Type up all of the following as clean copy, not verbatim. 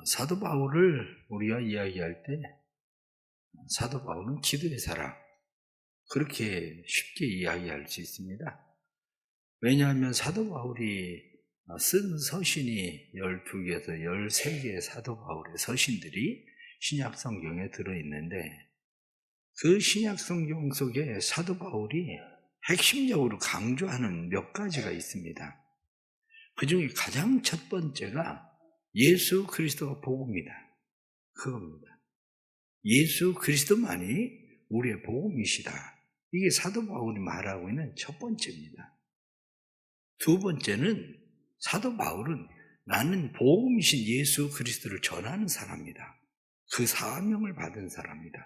사도 바울을 우리가 이야기할 때 사도 바울은 기도의 사람, 그렇게 쉽게 이야기할 수 있습니다. 왜냐하면 사도 바울이 쓴 서신이 12개에서 13개의 사도 바울의 서신들이 신약 성경에 들어있는데, 그 신약 성경 속에 사도 바울이 핵심적으로 강조하는 몇 가지가 있습니다. 그 중에 가장 첫 번째가 예수 그리스도가 복음이다, 그겁니다. 예수 그리스도만이 우리의 복음이시다. 이게 사도 바울이 말하고 있는 첫 번째입니다. 두 번째는 사도 바울은 나는 복음이신 예수 그리스도를 전하는 사람이다. 그 사명을 받은 사람이다.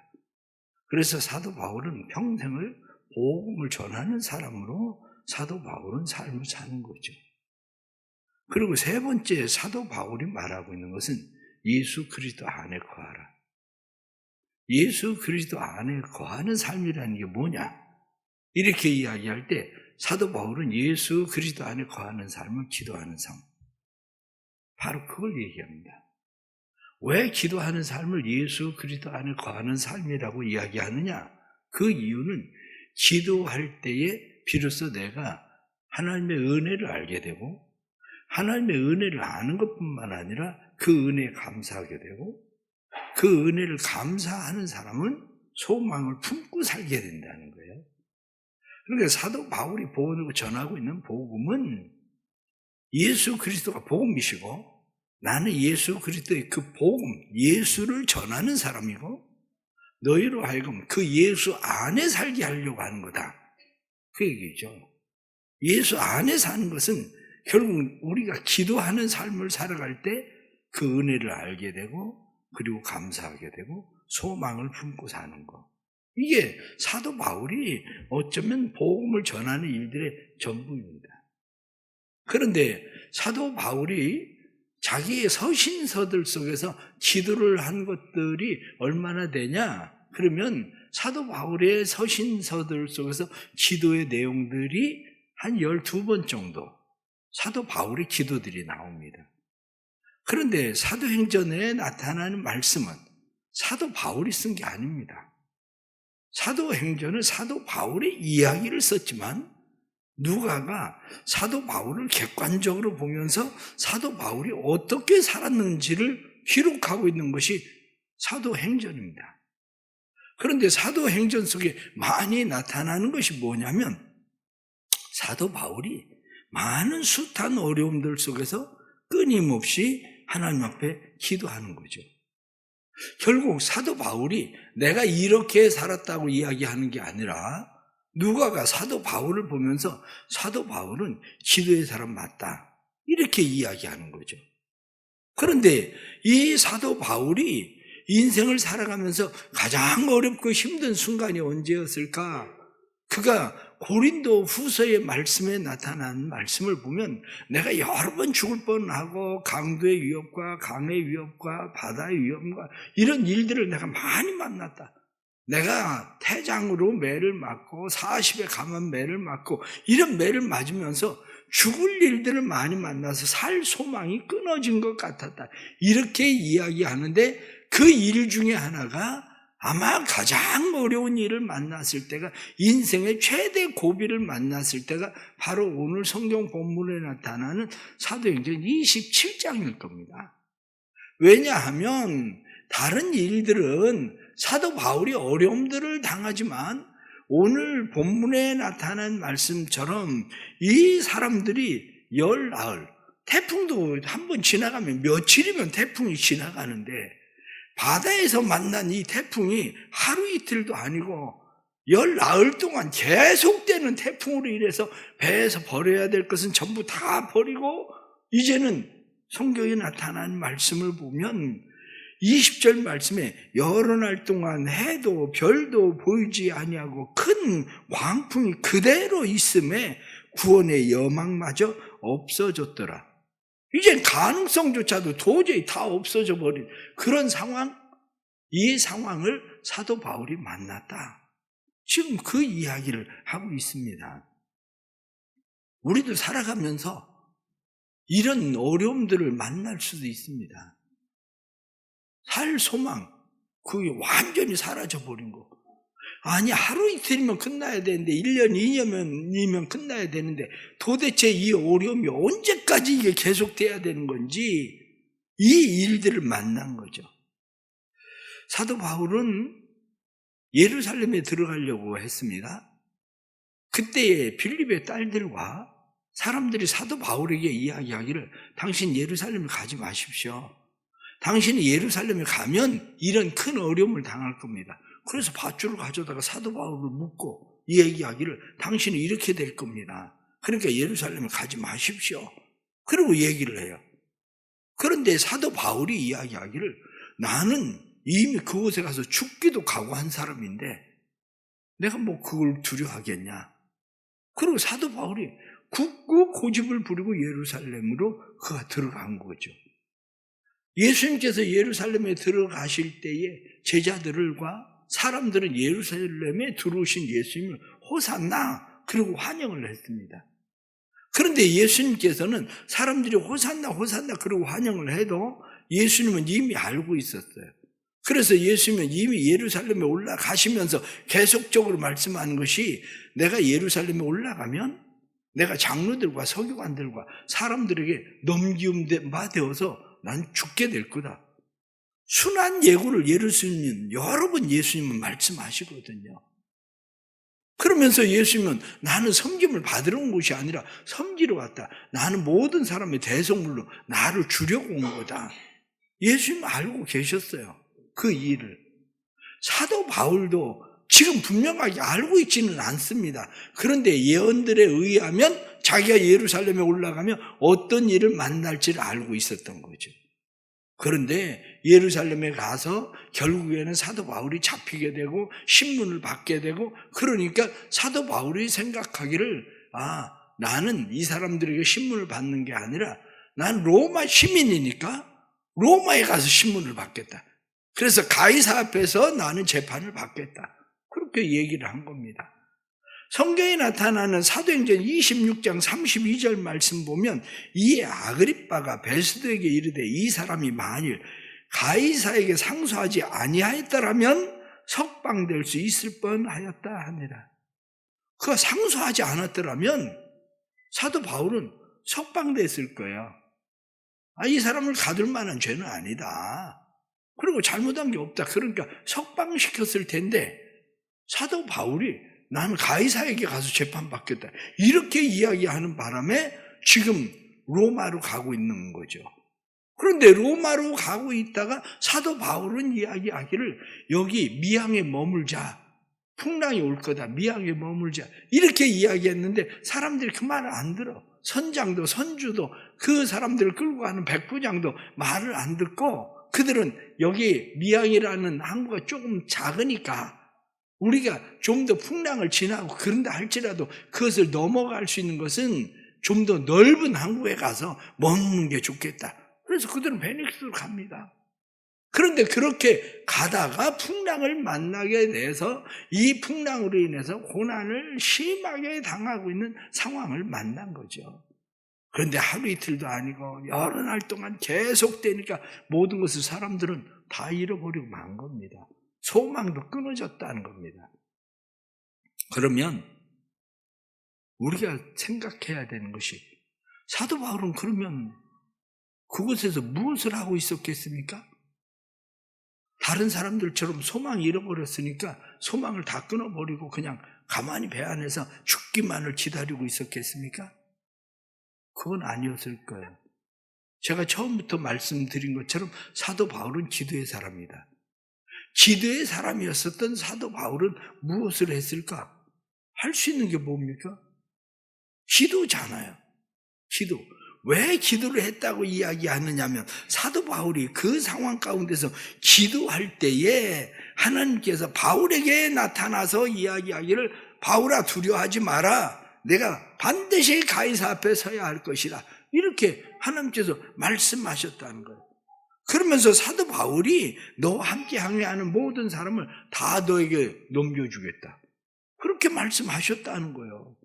그래서 사도 바울은 평생을 복음을 전하는 사람으로 사도 바울은 삶을 사는 거죠. 그리고 세 번째 사도 바울이 말하고 있는 것은 예수 그리스도 안에 거하라. 예수 그리스도 안에 거하는 삶이라는 게 뭐냐? 이렇게 이야기할 때 사도 바울은 예수 그리스도 안에 거하는 삶을 기도하는 삶, 바로 그걸 얘기합니다. 왜 기도하는 삶을 예수 그리스도 안에 거하는 삶이라고 이야기하느냐? 그 이유는 기도할 때에 비로소 내가 하나님의 은혜를 알게 되고, 하나님의 은혜를 아는 것뿐만 아니라 그 은혜에 감사하게 되고, 그 은혜를 감사하는 사람은 소망을 품고 살게 된다는 거예요. 그러니까 사도 바울이 전하고 있는 복음은 예수 그리스도가 복음이시고, 나는 예수 그리스도의 그 복음, 예수를 전하는 사람이고, 너희로 하여금 그 예수 안에 살게 하려고 하는 거다, 그 얘기죠. 예수 안에 사는 것은 결국 우리가 기도하는 삶을 살아갈 때 그 은혜를 알게 되고, 그리고 감사하게 되고, 소망을 품고 사는 것. 이게 사도 바울이 어쩌면 복음을 전하는 일들의 전부입니다. 그런데 사도 바울이 자기의 서신서들 속에서 기도를 한 것들이 얼마나 되냐? 그러면 사도 바울의 서신서들 속에서 기도의 내용들이 한 12번 정도 사도 바울의 기도들이 나옵니다. 그런데 사도행전에 나타나는 말씀은 사도 바울이 쓴 게 아닙니다. 사도행전은 사도 바울의 이야기를 썼지만 누가가 사도 바울을 객관적으로 보면서 사도 바울이 어떻게 살았는지를 기록하고 있는 것이 사도행전입니다. 그런데 사도행전 속에 많이 나타나는 것이 뭐냐면, 사도 바울이 많은 숱한 어려움들 속에서 끊임없이 하나님 앞에 기도하는 거죠. 결국 사도 바울이 내가 이렇게 살았다고 이야기하는 게 아니라, 누가가 사도 바울을 보면서 사도 바울은 기도의 사람 맞다, 이렇게 이야기하는 거죠. 그런데 이 사도 바울이 인생을 살아가면서 가장 어렵고 힘든 순간이 언제였을까? 그가 고린도 후서의 말씀에 나타난 말씀을 보면 내가 여러 번 죽을 뻔하고 강도의 위협과 강의 위협과 바다의 위협과 이런 일들을 내가 많이 만났다. 내가 태장으로 매를 맞고 40에 감한 매를 맞고 이런 매를 맞으면서 죽을 일들을 많이 만나서 살 소망이 끊어진 것 같았다, 이렇게 이야기하는데, 그 일 중에 하나가 아마 가장 어려운 일을 만났을 때가, 인생의 최대 고비를 만났을 때가 바로 오늘 성경 본문에 나타나는 사도행전 27장일 겁니다. 왜냐하면 다른 일들은 사도 바울이 어려움들을 당하지만 오늘 본문에 나타난 말씀처럼 이 사람들이 열 나흘, 태풍도 한번 지나가면 며칠이면 태풍이 지나가는데, 바다에서 만난 이 태풍이 하루 이틀도 아니고 열 나흘 동안 계속되는 태풍으로 인해서 배에서 버려야 될 것은 전부 다 버리고, 이제는 성경에 나타난 말씀을 보면 20절 말씀에 여러 날 동안 해도 별도 보이지 아니하고 큰 광풍이 그대로 있음에 구원의 여망마저 없어졌더라. 이젠 가능성조차도 도저히 다 없어져 버린 그런 상황, 이 상황을 사도 바울이 만났다, 지금 그 이야기를 하고 있습니다. 우리도 살아가면서 이런 어려움들을 만날 수도 있습니다. 살 소망, 그게 완전히 사라져버린 거. 아니, 하루 이틀이면 끝나야 되는데 1년, 2년이면 끝나야 되는데 도대체 이 어려움이 언제까지 이게 계속돼야 되는 건지 이 일들을 만난 거죠. 사도 바울은 예루살렘에 들어가려고 했습니다. 그때의 빌립의 딸들과 사람들이 사도 바울에게 이야기하기를 당신 예루살렘에 가지 마십시오. 당신이 예루살렘에 가면 이런 큰 어려움을 당할 겁니다. 그래서 밧줄을 가져다가 사도 바울을 묶고 얘기하기를 당신이 이렇게 될 겁니다. 그러니까 예루살렘에 가지 마십시오. 그리고 얘기를 해요. 그런데 사도 바울이 이야기하기를 나는 이미 그곳에 가서 죽기도 각오한 사람인데 내가 뭐 그걸 두려워하겠냐. 그리고 사도 바울이 굳고 고집을 부리고 예루살렘으로 그가 들어간 거죠. 예수님께서 예루살렘에 들어가실 때에 제자들과 사람들은 예루살렘에 들어오신 예수님을 호산나 그리고 환영을 했습니다. 그런데 예수님께서는 사람들이 호산나 호산나 그리고 환영을 해도 예수님은 이미 알고 있었어요. 그래서 예수님은 이미 예루살렘에 올라가시면서 계속적으로 말씀하는 것이 내가 예루살렘에 올라가면 내가 장로들과 서기관들과 사람들에게 넘기움바 되어서 난 죽게 될 거다. 순한 예고를 예수님은 여러 번 예수님은 말씀하시거든요. 그러면서 예수님은 나는 섬김을 받으러 온 것이 아니라 섬기러 왔다. 나는 모든 사람의 대속물로 나를 주려고 온 거다. 예수님은 알고 계셨어요. 그 일을. 사도 바울도 지금 분명하게 알고 있지는 않습니다. 그런데 예언들에 의하면 자기가 예루살렘에 올라가면 어떤 일을 만날지를 알고 있었던 거죠. 그런데 예루살렘에 가서 결국에는 사도 바울이 잡히게 되고 신문을 받게 되고 그러니까 사도 바울이 생각하기를 나는 이 사람들에게 신문을 받는 게 아니라 난 로마 시민이니까 로마에 가서 신문을 받겠다. 그래서 가이사 앞에서 나는 재판을 받겠다. 그렇게 얘기를 한 겁니다. 성경에 나타나는 사도행전 26장 32절 말씀 보면 이에 아그리빠가 베스도에게 이르되 이 사람이 만일 가이사에게 상소하지 아니하였더라면 석방될 수 있을 뻔하였다 하니라. 그가 상소하지 않았더라면 사도 바울은 석방됐을 거예요. 이 사람을 가둘 만한 죄는 아니다. 그리고 잘못한 게 없다. 그러니까 석방시켰을 텐데 사도 바울이 나는 가이사에게 가서 재판받겠다. 이렇게 이야기하는 바람에 지금 로마로 가고 있는 거죠. 그런데 로마로 가고 있다가 사도 바울은 이야기하기를 여기 미항에 머물자. 풍랑이 올 거다. 미항에 머물자. 이렇게 이야기했는데 사람들이 그 말을 안 들어. 선장도 선주도 그 사람들을 끌고 가는 백부장도 말을 안 듣고 그들은 여기 미항이라는 항구가 조금 작으니까 우리가 좀 더 풍랑을 지나고 그런다 할지라도 그것을 넘어갈 수 있는 것은 좀 더 넓은 항구에 가서 머무는 게 좋겠다. 그래서 그들은 베닉스로 갑니다. 그런데 그렇게 가다가 풍랑을 만나게 돼서 이 풍랑으로 인해서 고난을 심하게 당하고 있는 상황을 만난 거죠. 그런데 하루 이틀도 아니고 여러 날 동안 계속되니까 모든 것을 사람들은 다 잃어버리고 만 겁니다. 소망도 끊어졌다는 겁니다. 그러면 우리가 생각해야 되는 것이 사도 바울은 그러면 그곳에서 무엇을 하고 있었겠습니까? 다른 사람들처럼 소망 잃어버렸으니까 소망을 다 끊어버리고 그냥 가만히 배 안에서 죽기만을 기다리고 있었겠습니까? 그건 아니었을 거예요. 제가 처음부터 말씀드린 것처럼 사도 바울은 기도의 사람이다. 기도의 사람이었었던 사도 바울은 무엇을 했을까? 할 수 있는 게 뭡니까? 기도잖아요. 기도. 왜 기도를 했다고 이야기하느냐면 사도 바울이 그 상황 가운데서 기도할 때에 하나님께서 바울에게 나타나서 이야기하기를 바울아 두려워하지 마라. 내가 반드시 가이사 앞에 서야 할 것이라. 이렇게 하나님께서 말씀하셨다는 거예요. 그러면서 사도 바울이 너와 함께 항해하는 모든 사람을 다 너에게 넘겨주겠다. 그렇게 말씀하셨다는 거예요.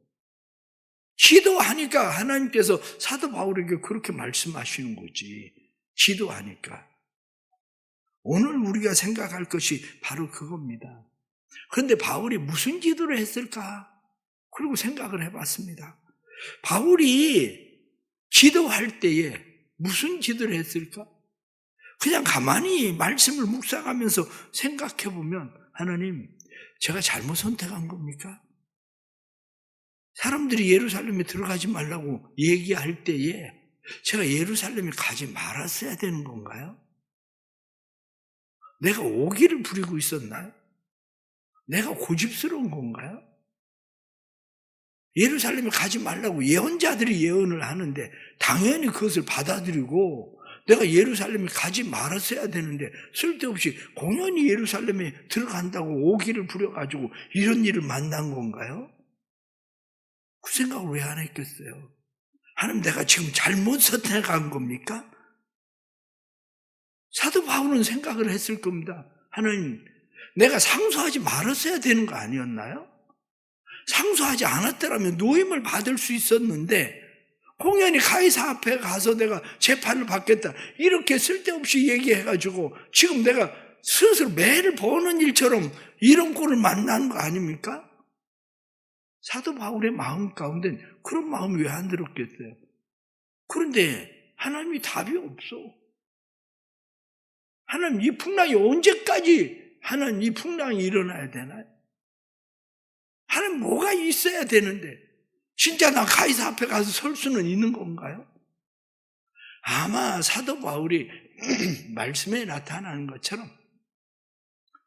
기도하니까 하나님께서 사도 바울에게 그렇게 말씀하시는 거지. 기도하니까. 오늘 우리가 생각할 것이 바로 그겁니다. 그런데 바울이 무슨 기도를 했을까? 그리고 생각을 해봤습니다. 바울이 기도할 때에 무슨 기도를 했을까? 그냥 가만히 말씀을 묵상하면서 생각해보면, 하나님, 제가 잘못 선택한 겁니까? 사람들이 예루살렘에 들어가지 말라고 얘기할 때에 제가 예루살렘에 가지 말았어야 되는 건가요? 내가 오기를 부리고 있었나요? 내가 고집스러운 건가요? 예루살렘에 가지 말라고 예언자들이 예언을 하는데 당연히 그것을 받아들이고 내가 예루살렘에 가지 말았어야 되는데 쓸데없이 공연히 예루살렘에 들어간다고 오기를 부려가지고 이런 일을 만난 건가요? 그 생각을 왜 안 했겠어요? 하나님, 내가 지금 잘못 선택한 겁니까? 사도 바울은 생각을 했을 겁니다. 하나님, 내가 상소하지 말았어야 되는 거 아니었나요? 상소하지 않았더라면 노임을 받을 수 있었는데 공연히 가이사 앞에 가서 내가 재판을 받겠다 이렇게 쓸데없이 얘기해가지고 지금 내가 스스로 매를 버는 일처럼 이런 꼴을 만나는 거 아닙니까? 사도 바울의 마음 가운데 그런 마음이 왜 안 들었겠어요? 그런데 하나님이 답이 없어. 하나님, 이 풍랑이 언제까지 하나님 이 풍랑이 일어나야 되나요? 하나님, 뭐가 있어야 되는데 진짜 나 가이사 앞에 가서 설 수는 있는 건가요? 아마 사도 바울이 말씀에 나타나는 것처럼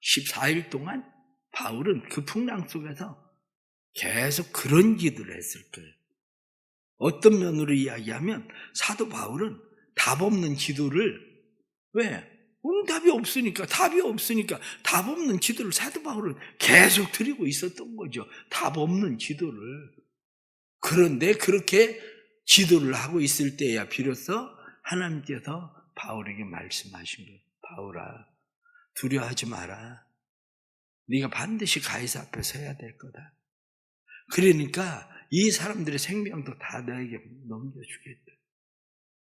14일 동안 바울은 그 풍랑 속에서 계속 그런 기도를 했을 거예요. 어떤 면으로 이야기하면 사도 바울은 답 없는 기도를, 왜? 응답이 없으니까, 답이 없으니까 답 없는 기도를 사도 바울은 계속 드리고 있었던 거죠. 답 없는 기도를. 그런데 그렇게 기도를 하고 있을 때야 비로소 하나님께서 바울에게 말씀하신 거예요. 바울아, 두려워하지 마라. 네가 반드시 가이사 앞에 서야 될 거다. 그러니까 이 사람들의 생명도 다 너에게 넘겨주겠다.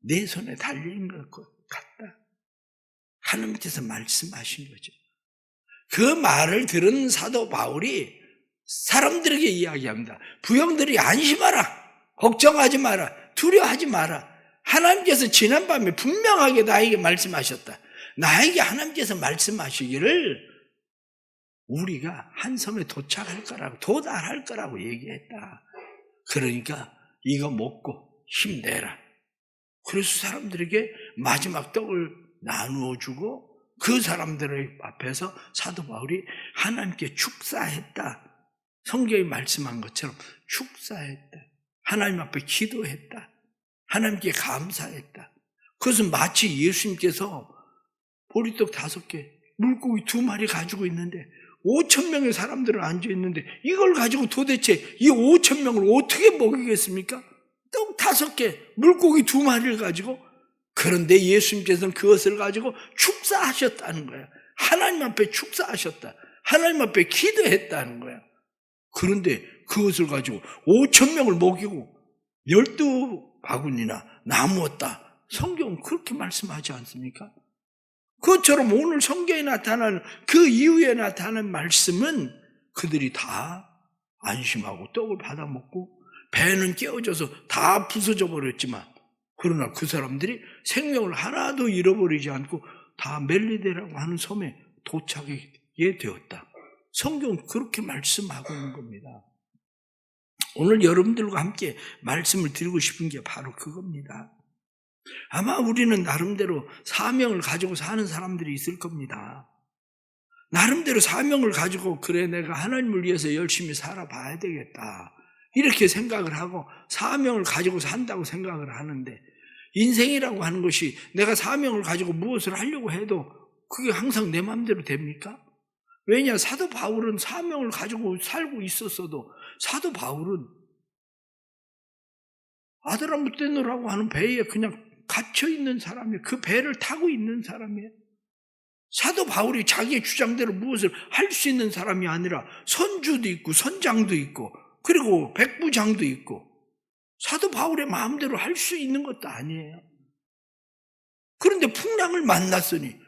내 손에 달린 것 같다. 하나님께서 말씀하신 거죠. 그 말을 들은 사도 바울이 사람들에게 이야기합니다. 부형들이 안심하라. 걱정하지 마라. 두려워하지 마라. 하나님께서 지난밤에 분명하게 나에게 말씀하셨다. 나에게 하나님께서 말씀하시기를 우리가 한 섬에 도착할 거라고, 도달할 거라고 얘기했다. 그러니까 이거 먹고 힘내라. 그래서 사람들에게 마지막 떡을 나누어 주고 그 사람들의 앞에서 사도 바울이 하나님께 축사했다. 성경이 말씀한 것처럼 축사했다. 하나님 앞에 기도했다. 하나님께 감사했다. 그것은 마치 예수님께서 보리떡 5개, 물고기 2마리 가지고 있는데 5,000명의 사람들은 앉아있는데 이걸 가지고 도대체 이 5,000명을 어떻게 먹이겠습니까? 떡 5개, 물고기 2마리를 가지고. 그런데 예수님께서는 그것을 가지고 축사하셨다는 거예요. 하나님 앞에 축사하셨다. 하나님 앞에 기도했다는 거예요. 그런데 그것을 가지고 5,000명을 먹이고 12바구니나 나누었다. 성경은 그렇게 말씀하지 않습니까? 그것처럼 오늘 성경에 나타나는 그 이후에 나타나는 말씀은 그들이 다 안심하고 떡을 받아 먹고 배는 깨어져서 다 부서져 버렸지만 그러나 그 사람들이 생명을 하나도 잃어버리지 않고 다 멜리데라고 하는 섬에 도착하게 되었다. 성경은 그렇게 말씀하고 있는 겁니다. 오늘 여러분들과 함께 말씀을 드리고 싶은 게 바로 그겁니다. 아마 우리는 나름대로 사명을 가지고 사는 사람들이 있을 겁니다. 나름대로 사명을 가지고 그래 내가 하나님을 위해서 열심히 살아봐야 되겠다 이렇게 생각을 하고 사명을 가지고 산다고 생각을 하는데 인생이라고 하는 것이 내가 사명을 가지고 무엇을 하려고 해도 그게 항상 내 마음대로 됩니까? 왜냐, 사도 바울은 사명을 가지고 살고 있었어도 사도 바울은 아드라무떼노라고 하는 배에 그냥 갇혀있는 사람이에요. 그 배를 타고 있는 사람이에요. 사도 바울이 자기의 주장대로 무엇을 할 수 있는 사람이 아니라 선주도 있고 선장도 있고 그리고 백부장도 있고 사도 바울의 마음대로 할 수 있는 것도 아니에요. 그런데 풍랑을 만났으니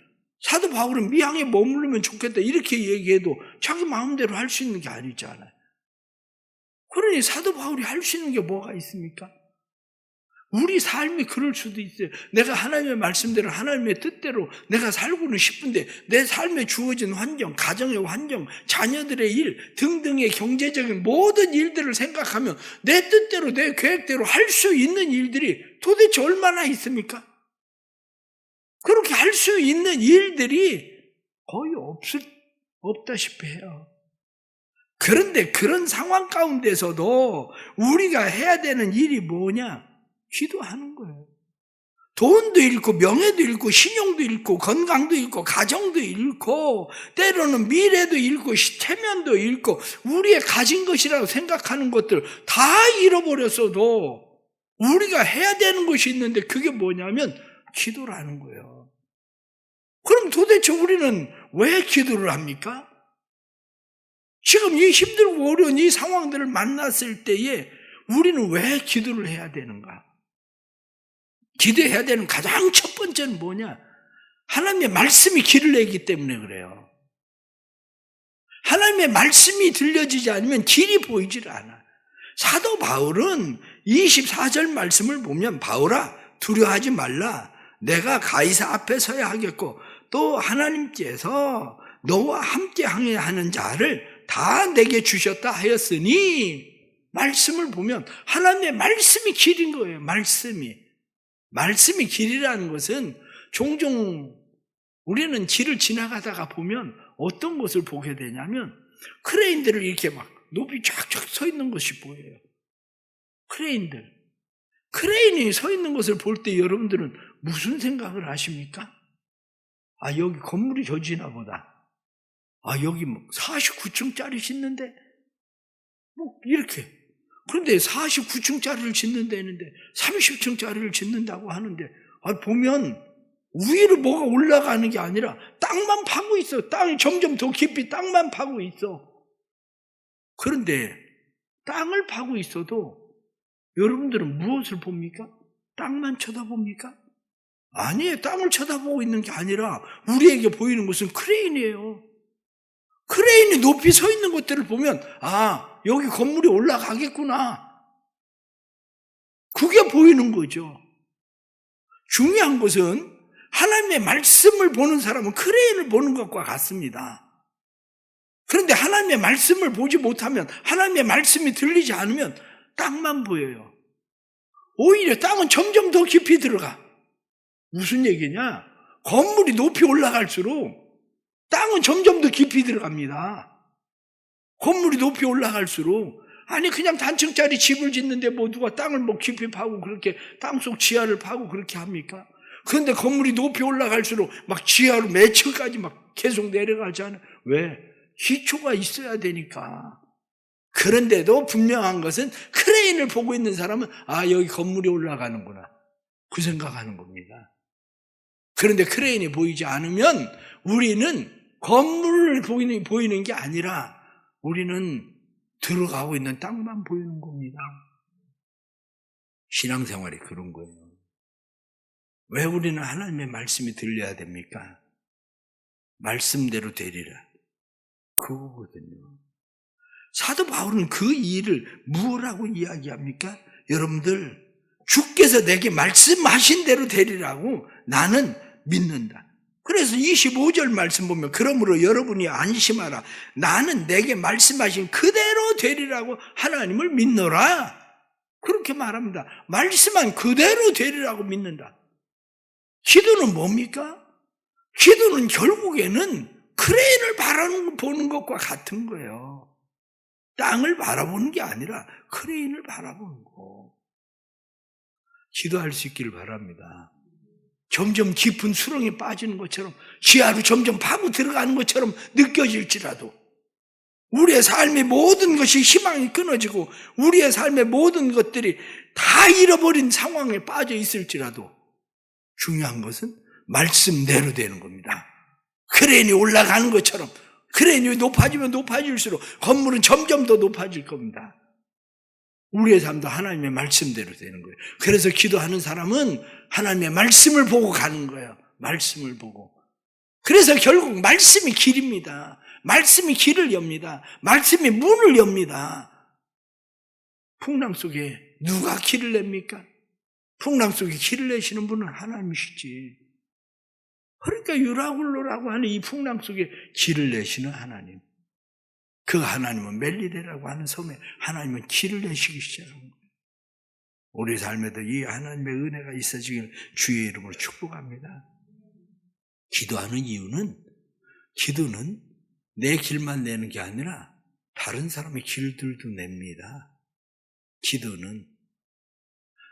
사도 바울은 미항에 머무르면 좋겠다 이렇게 얘기해도 자기 마음대로 할 수 있는 게 아니잖아요. 그러니 사도 바울이 할 수 있는 게 뭐가 있습니까? 우리 삶이 그럴 수도 있어요. 내가 하나님의 말씀대로 하나님의 뜻대로 내가 살고는 싶은데 내 삶에 주어진 환경, 가정의 환경, 자녀들의 일 등등의 경제적인 모든 일들을 생각하면 내 뜻대로 내 계획대로 할 수 있는 일들이 도대체 얼마나 있습니까? 그렇게 할 수 있는 일들이 거의 없다시피 해요. 그런데 그런 상황 가운데서도 우리가 해야 되는 일이 뭐냐? 기도하는 거예요. 돈도 잃고 명예도 잃고 신용도 잃고 건강도 잃고 가정도 잃고 때로는 미래도 잃고 체면도 잃고 우리의 가진 것이라고 생각하는 것들 다 잃어버렸어도 우리가 해야 되는 것이 있는데 그게 뭐냐면 기도라는 거예요. 그럼 도대체 우리는 왜 기도를 합니까? 지금 이 힘들고 어려운 이 상황들을 만났을 때에 우리는 왜 기도를 해야 되는가? 기도해야 되는 가장 첫 번째는 뭐냐? 하나님의 말씀이 길을 내기 때문에 그래요. 하나님의 말씀이 들려지지 않으면 길이 보이질 않아. 사도 바울은 24절 말씀을 보면 바울아 두려워하지 말라. 내가 가이사 앞에 서야 하겠고 또 하나님께서 너와 함께 하는 자를 다 내게 주셨다 하였으니 말씀을 보면 하나님의 말씀이 길인 거예요. 말씀이 길이라는 것은 종종 우리는 길을 지나가다가 보면 어떤 것을 보게 되냐면 크레인들을 이렇게 막 높이 쫙쫙 서 있는 것이 보여요. 크레인이 서 있는 것을 볼 때 여러분들은 무슨 생각을 하십니까? 아, 여기 건물이 저지나 보다. 아, 여기 뭐 49층짜리 짓는데? 뭐 이렇게. 그런데 49층짜리를 짓는다 했는데 30층짜리를 짓는다고 하는데 보면 위로 뭐가 올라가는 게 아니라 땅만 파고 있어. 땅이 점점 더 깊이 땅만 파고 있어. 그런데 땅을 파고 있어도 여러분들은 무엇을 봅니까? 땅만 쳐다봅니까? 아니에요. 땅을 쳐다보고 있는 게 아니라 우리에게 보이는 것은 크레인이에요. 크레인이 높이 서 있는 것들을 보면 여기 건물이 올라가겠구나. 그게 보이는 거죠. 중요한 것은 하나님의 말씀을 보는 사람은 크레인을 보는 것과 같습니다. 그런데 하나님의 말씀을 보지 못하면 하나님의 말씀이 들리지 않으면 땅만 보여요. 오히려 땅은 점점 더 깊이 들어가. 무슨 얘기냐? 건물이 높이 올라갈수록 땅은 점점 더 깊이 들어갑니다. 건물이 높이 올라갈수록 그냥 단층짜리 집을 짓는데 누가 땅을 깊이 파고 그렇게 땅속 지하를 파고 그렇게 합니까? 그런데 건물이 높이 올라갈수록 막 지하로 몇 층까지 막 계속 내려가잖아요. 왜? 기초가 있어야 되니까. 그런데도 분명한 것은 크레인을 보고 있는 사람은 여기 건물이 올라가는구나. 그 생각하는 겁니다. 그런데 크레인이 보이지 않으면 우리는 건물을 보이는 게 아니라 우리는 들어가고 있는 땅만 보이는 겁니다. 신앙생활이 그런 거예요. 왜 우리는 하나님의 말씀이 들려야 됩니까? 말씀대로 되리라. 그거거든요. 사도 바울은 그 일을 무엇라고 이야기합니까? 여러분들, 주께서 내게 말씀하신 대로 되리라고 나는 믿는다. 그래서 25절 말씀 보면 그러므로 여러분이 안심하라. 나는 내게 말씀하신 그대로 되리라고 하나님을 믿노라. 그렇게 말합니다. 말씀한 그대로 되리라고 믿는다. 기도는 뭡니까? 기도는 결국에는 크레인을 바라보는 것과 같은 거예요. 땅을 바라보는 게 아니라 크레인을 바라보는 거. 기도할 수 있기를 바랍니다. 점점 깊은 수렁에 빠지는 것처럼 지하로 점점 파고 들어가는 것처럼 느껴질지라도 우리의 삶의 모든 것이 희망이 끊어지고 우리의 삶의 모든 것들이 다 잃어버린 상황에 빠져 있을지라도 중요한 것은 말씀대로 되는 겁니다. 크레인이 올라가는 것처럼 크레인이 높아지면 높아질수록 건물은 점점 더 높아질 겁니다. 우리의 삶도 하나님의 말씀대로 되는 거예요. 그래서 기도하는 사람은 하나님의 말씀을 보고 가는 거예요. 말씀을 보고. 그래서 결국 말씀이 길입니다. 말씀이 길을 엽니다. 말씀이 문을 엽니다. 풍랑 속에 누가 길을 냅니까? 풍랑 속에 길을 내시는 분은 하나님이시지. 그러니까 유라굴로라고 하는 이 풍랑 속에 길을 내시는 하나님. 그 하나님은 멜리데라고 하는 섬에 하나님은 길을 내시기 시작한 거예요. 우리 삶에도 이 하나님의 은혜가 있어지길 주의 이름으로 축복합니다. 기도하는 이유는, 기도는 내 길만 내는 게 아니라 다른 사람의 길들도 냅니다. 기도는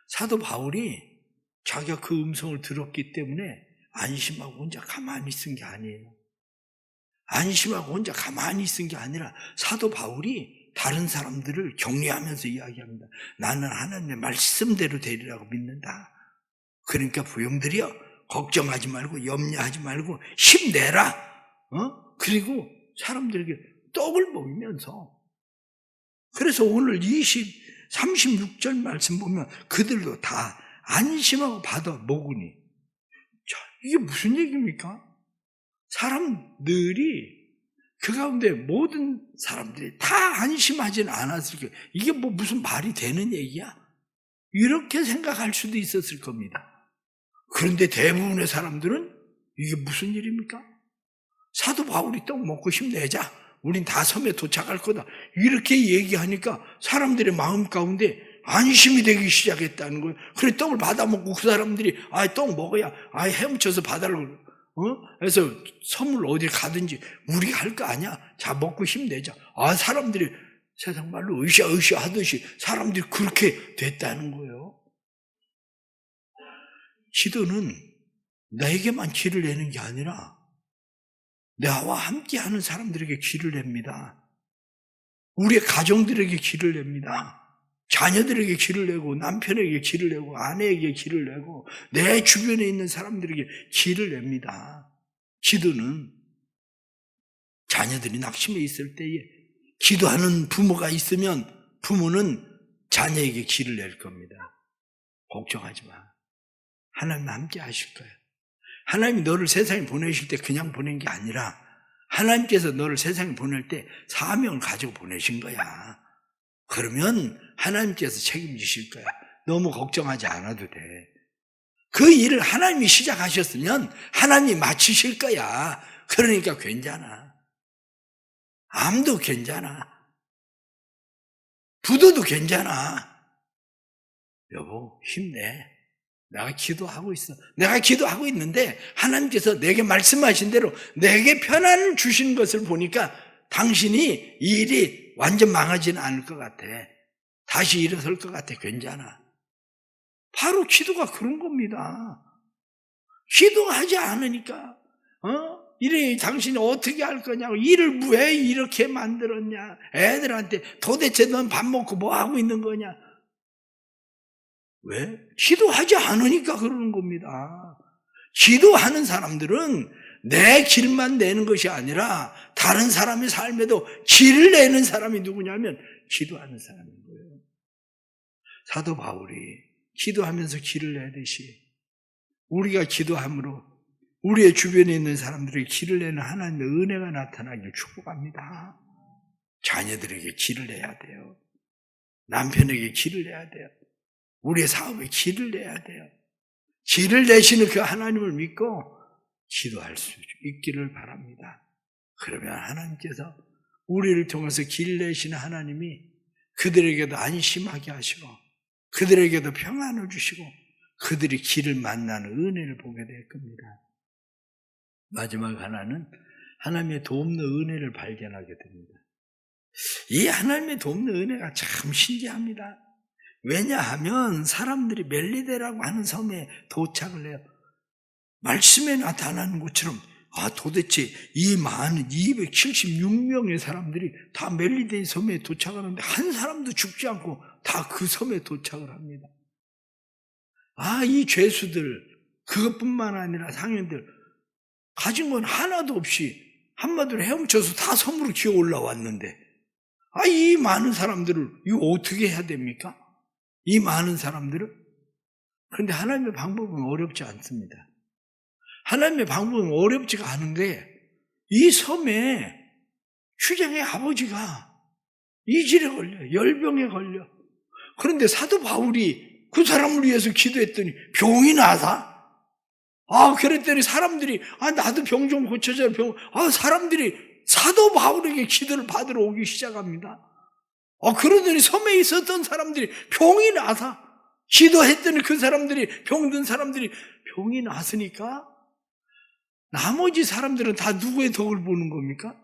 사도 바울이 자기가 그 음성을 들었기 때문에 안심하고 혼자 가만히 있은 게 아니에요. 안심하고 혼자 가만히 있은 게 아니라 사도 바울이 다른 사람들을 격려하면서 이야기합니다. 나는 하나님의 말씀대로 되리라고 믿는다. 그러니까 부형들이여, 걱정하지 말고 염려하지 말고 힘내라. 그리고 사람들에게 떡을 먹이면서, 그래서 오늘 36절 말씀 보면 그들도 다 안심하고 받아 먹으니. 자, 이게 무슨 얘기입니까? 사람들이, 그 가운데 모든 사람들이 다 안심하지는 않았을 거예요. 이게 뭐 무슨 말이 되는 얘기야? 이렇게 생각할 수도 있었을 겁니다. 그런데 대부분의 사람들은 이게 무슨 일입니까? 사도 바울이 떡 먹고 힘내자, 우린 다 섬에 도착할 거다, 이렇게 얘기하니까 사람들의 마음 가운데 안심이 되기 시작했다는 거예요. 그래 떡을 받아 먹고 그 사람들이 떡 먹어야 헤엄쳐서 바다를 그래서 섬을 어디 가든지 우리가 할 거 아니야, 자 먹고 힘내자. 사람들이 세상 말로 으쌰으쌰 하듯이 사람들이 그렇게 됐다는 거예요. 기도는 나에게만 길을 내는 게 아니라 나와 함께하는 사람들에게 길을 냅니다. 우리의 가정들에게 길을 냅니다. 자녀들에게 길을 내고, 남편에게 길을 내고, 아내에게 길을 내고, 내 주변에 있는 사람들에게 길을 냅니다. 기도는 자녀들이 낙심해 있을 때에 기도하는 부모가 있으면 부모는 자녀에게 길을 낼 겁니다. 걱정하지 마. 하나님 함께 하실 거예요. 하나님이 너를 세상에 보내실 때 그냥 보낸 게 아니라 하나님께서 너를 세상에 보낼 때 사명을 가지고 보내신 거야. 그러면 하나님께서 책임지실 거야. 너무 걱정하지 않아도 돼. 그 일을 하나님이 시작하셨으면 하나님이 마치실 거야. 그러니까 괜찮아. 암도 괜찮아. 부도도 괜찮아. 여보, 힘내. 내가 기도하고 있어. 내가 기도하고 있는데 하나님께서 내게 말씀하신 대로 내게 편안을 주신 것을 보니까 당신이 이 일이 완전 망하지는 않을 것 같아. 다시 일어설 것 같아. 괜찮아. 바로 기도가 그런 겁니다. 기도하지 않으니까 이래 당신이 어떻게 할 거냐고, 일을 왜 이렇게 만들었냐, 애들한테 도대체 넌 밥 먹고 뭐 하고 있는 거냐. 왜? 기도하지 않으니까 그러는 겁니다. 기도하는 사람들은 내 길만 내는 것이 아니라 다른 사람의 삶에도 길을 내는 사람이 누구냐면 기도하는 사람인 거예요. 사도 바울이 기도하면서 길을 내듯이 우리가 기도함으로 우리의 주변에 있는 사람들에게 길을 내는 하나님의 은혜가 나타나길 축복합니다. 자녀들에게 길을 내야 돼요. 남편에게 길을 내야 돼요. 우리의 사업에 길을 내야 돼요. 길을 내시는 그 하나님을 믿고 기도할 수 있기를 바랍니다. 그러면 하나님께서 우리를 통해서 길 내시는 하나님이 그들에게도 안심하게 하시고 그들에게도 평안을 주시고 그들이 길을 만나는 은혜를 보게 될 겁니다. 마지막 하나는 하나님의 돕는 은혜를 발견하게 됩니다. 이 하나님의 돕는 은혜가 참 신기합니다. 왜냐하면 사람들이 멜리데라고 하는 섬에 도착을 해요. 말씀에 나타나는 것처럼 도대체 이 많은 276명의 사람들이 다 멜리데의 섬에 도착하는데 한 사람도 죽지 않고 다 그 섬에 도착을 합니다. 이 죄수들, 그것뿐만 아니라 상인들 가진 건 하나도 없이 한마디로 헤엄쳐서 다 섬으로 기어 올라왔는데 이 많은 사람들을 이거 어떻게 해야 됩니까? 이 많은 사람들을? 그런데 하나님의 방법은 어렵지 않습니다. 하나님의 방법은 어렵지가 않은 게 이 섬에 휴장의 아버지가 이질에 걸려, 열병에 걸려. 그런데 사도 바울이 그 사람을 위해서 기도했더니 병이 나서 그랬더니 사람들이 나도 병 좀 고쳐줘. 사람들이 사도 바울에게 기도를 받으러 오기 시작합니다. 그러더니 섬에 있었던 사람들이 병이 나서 기도했더니 그 사람들이 병든 사람들이 병이 났으니까 나머지 사람들은 다 누구의 덕을 보는 겁니까?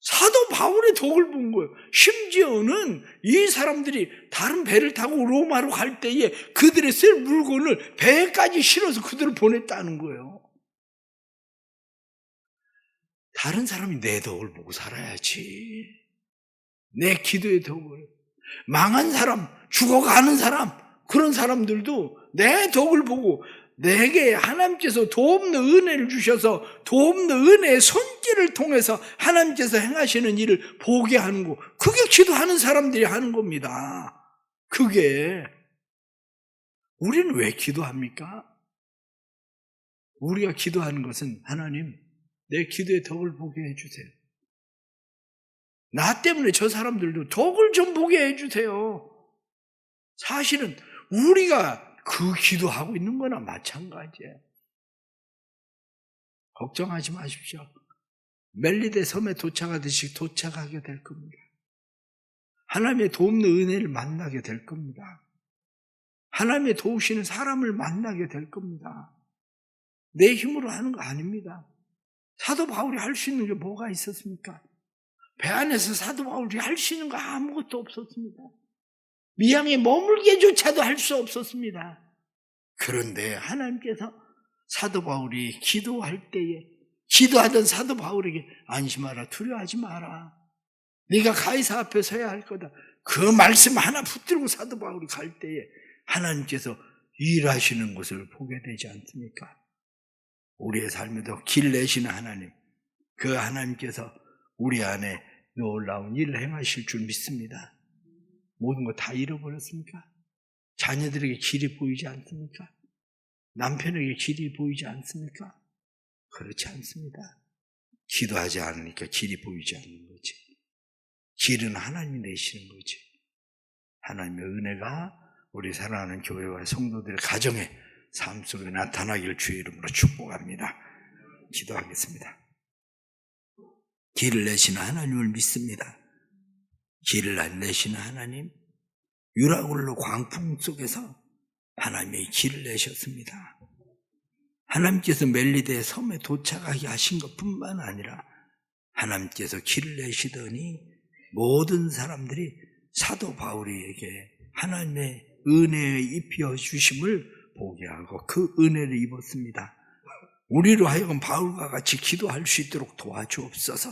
사도 바울의 덕을 본 거예요. 심지어는 이 사람들이 다른 배를 타고 로마로 갈 때에 그들의 쓸 물건을 배에까지 실어서 그들을 보냈다는 거예요. 다른 사람이 내 덕을 보고 살아야지. 내 기도의 덕을. 망한 사람, 죽어가는 사람, 그런 사람들도 내 덕을 보고 내게 하나님께서 도없는 은혜를 주셔서 도없는 은혜의 손길을 통해서 하나님께서 행하시는 일을 보게 하는 거, 그게 기도하는 사람들이 하는 겁니다. 그게 우리는 왜 기도합니까? 우리가 기도하는 것은 하나님 내 기도의 덕을 보게 해주세요. 나 때문에 저 사람들도 덕을 좀 보게 해주세요. 사실은 우리가 그 기도하고 있는 거나 마찬가지예요. 걱정하지 마십시오. 멜리데 섬에 도착하듯이 도착하게 될 겁니다. 하나님의 도움는 은혜를 만나게 될 겁니다. 하나님의 도우시는 사람을 만나게 될 겁니다. 내 힘으로 하는 거 아닙니다. 사도 바울이 할 수 있는 게 뭐가 있었습니까? 배 안에서 사도 바울이 할 수 있는 거 아무것도 없었습니다. 미양에 머물게조차도 할 수 없었습니다. 그런데 하나님께서 사도 바울이 기도할 때에 기도하던 사도 바울에게 안심하라, 두려워하지 마라. 네가 가이사 앞에 서야 할 거다. 그 말씀 하나 붙들고 사도 바울이 갈 때에 하나님께서 일하시는 것을 보게 되지 않습니까? 우리의 삶에도 길 내시는 하나님, 그 하나님께서 우리 안에 놀라운 일을 행하실 줄 믿습니다. 모든 거 다 잃어버렸습니까? 자녀들에게 길이 보이지 않습니까? 남편에게 길이 보이지 않습니까? 그렇지 않습니다. 기도하지 않으니까 길이 보이지 않는 거지. 길은 하나님이 내시는 거지. 하나님의 은혜가 우리 사랑하는 교회와 성도들의 가정에 삶 속에 나타나기를 주의 이름으로 축복합니다. 기도하겠습니다. 길을 내시는 하나님을 믿습니다. 길을 내시는 하나님, 유라굴로 광풍 속에서 하나님의 길을 내셨습니다. 하나님께서 멜리데 섬에 도착하게 하신 것뿐만 아니라 하나님께서 길을 내시더니 모든 사람들이 사도 바울에게 하나님의 은혜에 입혀 주심을 보게 하고 그 은혜를 입었습니다. 우리로 하여금 바울과 같이 기도할 수 있도록 도와주옵소서.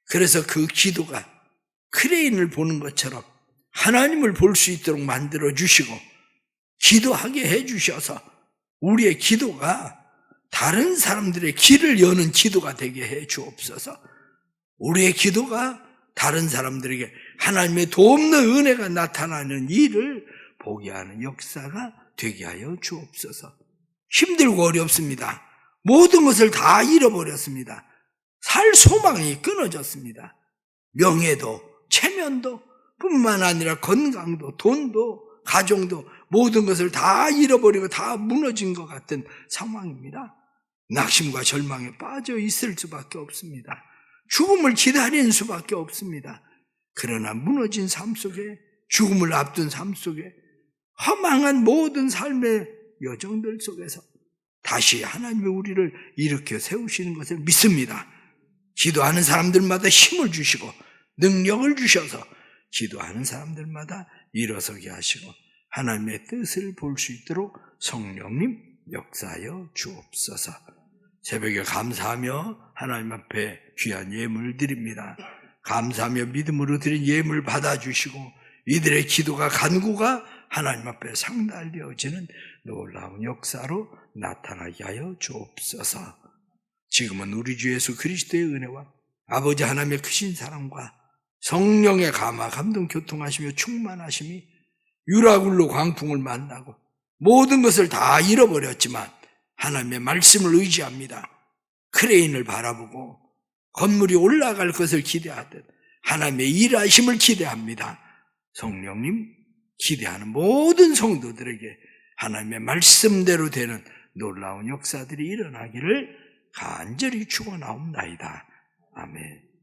그래서 그 기도가 크레인을 보는 것처럼 하나님을 볼 수 있도록 만들어 주시고 기도하게 해 주셔서 우리의 기도가 다른 사람들의 길을 여는 기도가 되게 해 주옵소서. 우리의 기도가 다른 사람들에게 하나님의 도움는 은혜가 나타나는 일을 보게 하는 역사가 되게 하여 주옵소서. 힘들고 어렵습니다. 모든 것을 다 잃어버렸습니다. 살 소망이 끊어졌습니다. 명예도 체면도 뿐만 아니라 건강도 돈도 가정도 모든 것을 다 잃어버리고 다 무너진 것 같은 상황입니다. 낙심과 절망에 빠져 있을 수밖에 없습니다. 죽음을 기다리는 수밖에 없습니다. 그러나 무너진 삶 속에, 죽음을 앞둔 삶 속에, 허망한 모든 삶의 여정들 속에서 다시 하나님이 우리를 일으켜 세우시는 것을 믿습니다. 기도하는 사람들마다 힘을 주시고 능력을 주셔서 기도하는 사람들마다 일어서게 하시고 하나님의 뜻을 볼 수 있도록 성령님 역사하여 주옵소서. 새벽에 감사하며 하나님 앞에 귀한 예물 드립니다. 감사하며 믿음으로 드린 예물 받아주시고 이들의 기도가 간구가 하나님 앞에 상달되어지는 놀라운 역사로 나타나게 하여 주옵소서. 지금은 우리 주 예수 그리스도의 은혜와 아버지 하나님의 크신 사랑과 성령의 감화 감동 교통하시며 충만하심이 유라굴로 광풍을 만나고 모든 것을 다 잃어버렸지만 하나님의 말씀을 의지합니다. 크레인을 바라보고 건물이 올라갈 것을 기대하듯 하나님의 일하심을 기대합니다. 성령님 기대하는 모든 성도들에게 하나님의 말씀대로 되는 놀라운 역사들이 일어나기를 간절히 축원하옵나이다. 아멘.